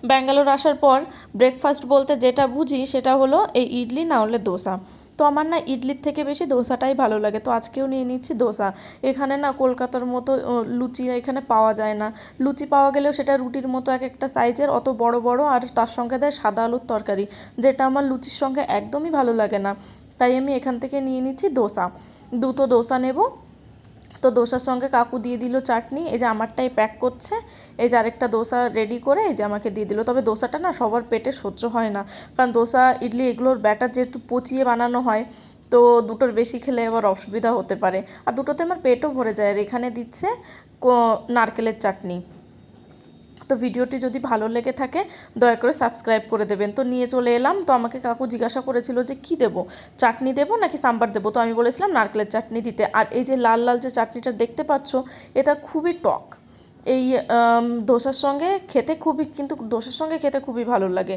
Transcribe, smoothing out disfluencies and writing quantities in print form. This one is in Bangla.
ব্যাঙ্গালোর আসার পর ব্রেকফাস্ট বলতে যেটা বুঝি সেটা হলো এই ইডলি না হলে দোসা। তো আমার না ইডলির থেকে বেশি দোসাটাই ভালো লাগে, তো আজকেও নিয়ে নিচ্ছি দোসা। এখানে না কলকাতার মতো লুচি এখানে পাওয়া যায় না। লুচি পাওয়া গেলেও সেটা রুটির মতো এক একটা সাইজের, অত বড় বড়, আর তার সঙ্গে দেয় সাদা আলুর তরকারি, যেটা আমার লুচির সঙ্গে একদমই ভালো লাগে না। তাই আমি এখান থেকে নিয়ে নিচ্ছি দোসা। দুটো দোসা নেব। তো দোসার সঙ্গে কাকু দিয়ে দিল চাটনি, এই যে আমারটাই প্যাক করছে। এই যে আরেকটা দোসা রেডি করে এই যে আমাকে দিয়ে দিল। তবে দোসাটা না সবার পেটে সহ্য হয় না, কারণ দোসা ইডলি এগুলোর ব্যাটার যেহেতু পচিয়ে বানানো হয়, তো দুটোর বেশি খেলে আবার অসুবিধা হতে পারে। আর দুটোতে আমার পেটও ভরে যায়। আর এখানে দিচ্ছে নারকেলের চাটনি। তো ভিডিওটি যদি ভালো লেগে থাকে দয়া করে সাবস্ক্রাইব করে দেবেন। তো নিয়ে চলে এলাম। তো আমাকে কাকু জিজ্ঞাসা করেছিল যে কি দেবো, চাটনি দেবো নাকি সাম্বার দেবো, তো আমি বলেছিলাম নারকেলের চাটনি দিতে। আর এই যে লাল লাল যে চাটনিটা দেখতে পাচ্ছ, এটা খুবই টক। এই দোসার সঙ্গে খেতে খুবই, কিন্তু দোসার সঙ্গে খেতে খুবই ভালো লাগে।